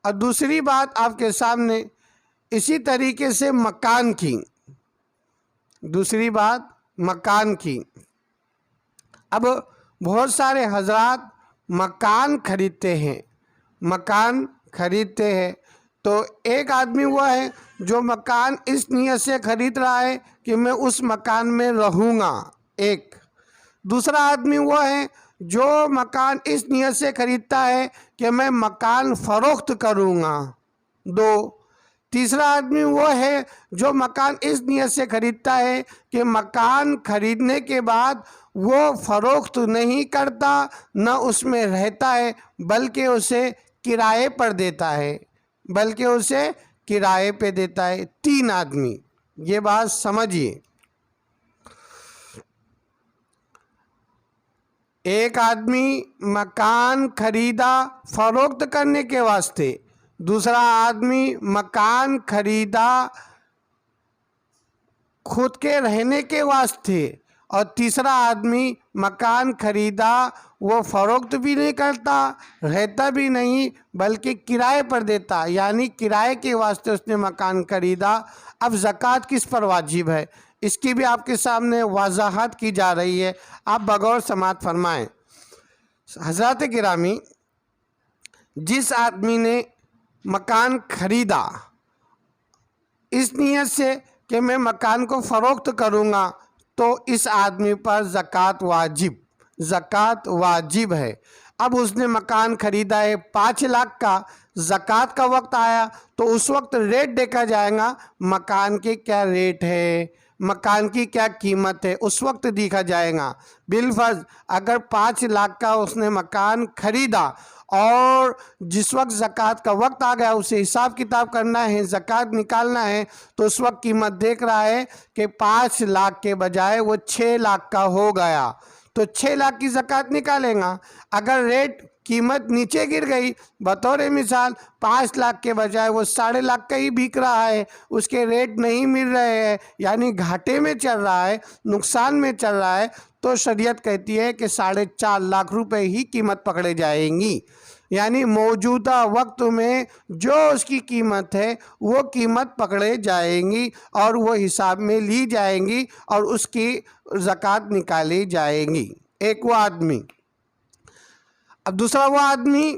اور دوسری بات آپ کے سامنے اسی طریقے سے مکان کی، دوسری بات مکان کی۔ اب بہت سارے حضرات مکان خریدتے ہیں، مکان خریدتے ہیں، تو ایک آدمی وہ ہے جو مکان اس نیت سے خرید رہا ہے کہ میں اس مکان میں رہوں گا، ایک۔ دوسرا آدمی وہ ہے جو مکان اس نیت سے خریدتا ہے کہ میں مکان فروخت کروں گا، دو۔ تیسرا آدمی وہ ہے جو مکان اس نیت سے خریدتا ہے کہ مکان خریدنے کے بعد وہ فروخت نہیں کرتا، نہ اس میں رہتا ہے، بلکہ اسے کرائے پر دیتا ہے، بلکہ اسے کرائے پہ دیتا ہے۔ تین آدمی، یہ بات سمجھیے۔ ایک آدمی مکان خریدا فروخت کرنے کے واسطے، دوسرا آدمی مکان خریدا خود کے رہنے کے واسطے، اور تیسرا آدمی مکان خریدا وہ فروخت بھی نہیں کرتا، رہتا بھی نہیں، بلکہ کرائے پر دیتا، یعنی کرائے کے واسطے اس نے مکان خریدا۔ اب زکوٰۃ کس پر واجب ہے، اس کی بھی آپ کے سامنے وضاحت کی جا رہی ہے، آپ بغور سماعت فرمائیں۔ حضرات گرامی، جس آدمی نے مکان خریدا اس نیت سے کہ میں مکان کو فروخت کروں گا، تو اس آدمی پر زکوٰۃ واجب ہے۔ اب اس نے مکان خریدا ہے 5 لاکھ کا، زکوٰۃ کا وقت آیا تو اس وقت ریٹ دیکھا جائے گا، مکان کے کیا ریٹ ہے، مکان کی کیا قیمت ہے، اس وقت دیکھا جائے گا۔ بالفرض اگر 5 لاکھ کا اس نے مکان خریدا اور جس وقت زکوٰۃ کا وقت آ گیا، اسے حساب کتاب کرنا ہے، زکوٰۃ نکالنا ہے، تو اس وقت قیمت دیکھ رہا ہے کہ 5 لاکھ کے بجائے وہ 6 لاکھ کا ہو گیا، تو 6 لاکھ کی زکوٰۃ نکالیں گا۔ اگر ریٹ قیمت نیچے گر گئی، بطور مثال 5 لاکھ کے بجائے وہ 7.5 لاکھ کا ہی بک رہا ہے، اس کے ریٹ نہیں مل رہے ہیں، یعنی گھاٹے میں چل رہا ہے، نقصان میں چل رہا ہے، تو شریعت کہتی ہے کہ 4.5 لاکھ روپے ہی قیمت پکڑے جائیں گی، یعنی موجودہ وقت میں جو اس کی قیمت ہے وہ قیمت پکڑے جائیں گی اور وہ حساب میں لی جائیں گی اور اس کی زکوٰۃ نکالی جائے گی۔ ایک وہ آدمی۔ اب دوسرا وہ آدمی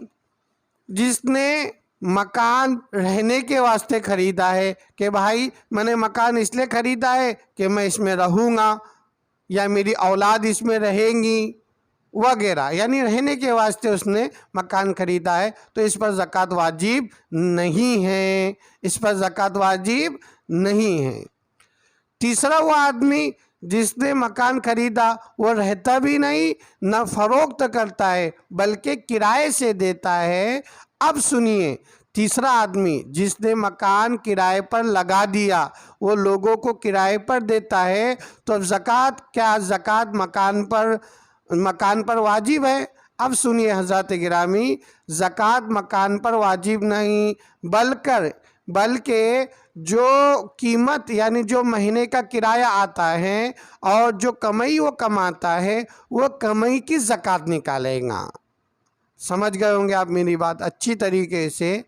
جس نے مکان رہنے کے واسطے خریدا ہے کہ بھائی میں نے مکان اس لیے خریدا ہے کہ میں اس میں رہوں گا یا میری اولاد اس میں رہیں گی وغیرہ، یعنی رہنے کے واسطے اس نے مکان خریدا ہے، تو اس پر زکوٰۃ واجب نہیں ہے، اس پر زکوٰۃ واجب نہیں ہے۔ تیسرا وہ آدمی جس نے مکان خریدا وہ رہتا بھی نہیں، نہ فروخت کرتا ہے، بلکہ کرائے سے دیتا ہے۔ اب سنیے، تیسرا آدمی جس نے مکان کرائے پر لگا دیا، وہ لوگوں کو کرائے پر دیتا ہے، تو اب زکوٰۃ مکان پر واجب ہے؟ اب سنیے حضرات گرامی، زکوٰۃ مکان پر واجب نہیں، بلکہ جو قیمت یعنی جو مہینے کا کرایہ آتا ہے اور جو کمائی وہ کماتا ہے، وہ کمائی کی زکوٰۃ نکالے گا۔ سمجھ گئے ہوں گے آپ میری بات اچھی طریقے سے۔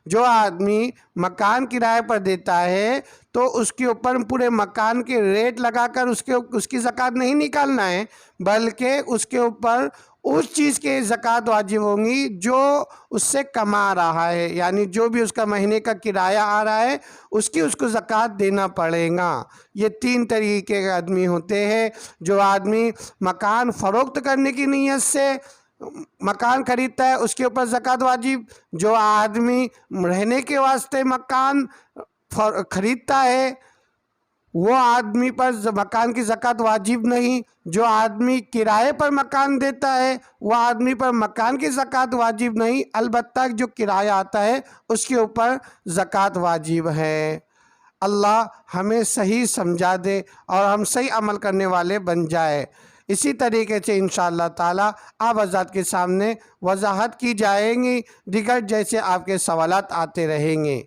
جو آدمی مکان کرائے پر دیتا ہے تو اس کے اوپر پورے مکان کے ریٹ لگا کر اس کی زکوٰۃ نہیں نکالنا ہے، بلکہ اس کے اوپر اس چیز کے زکوٰۃ واجب ہوں گی جو اس سے کما رہا ہے، یعنی جو بھی اس کا مہینے کا کرایہ آ رہا ہے اس کو زکوٰۃ دینا پڑے گا۔ یہ 3 طریقے کے آدمی ہوتے ہیں۔ جو آدمی مکان فروخت کرنے کی نیت سے مکان خریدتا ہے اس کے اوپر زکوٰۃ واجب، جو آدمی رہنے کے واسطے مکان خریدتا ہے وہ آدمی پر مکان کی زکوٰۃ واجب نہیں، جو آدمی کرائے پر مکان دیتا ہے وہ آدمی پر مکان کی زکوٰۃ واجب نہیں، البتہ جو کرایہ آتا ہے اس کے اوپر زکوٰۃ واجب ہے۔ اللہ ہمیں صحیح سمجھا دے اور ہم صحیح عمل کرنے والے بن جائے۔ اسی طریقے سے انشاءاللہ تعالی آپ حضرات کے سامنے وضاحت کی جائیں گی، دیگر جیسے آپ کے سوالات آتے رہیں گے۔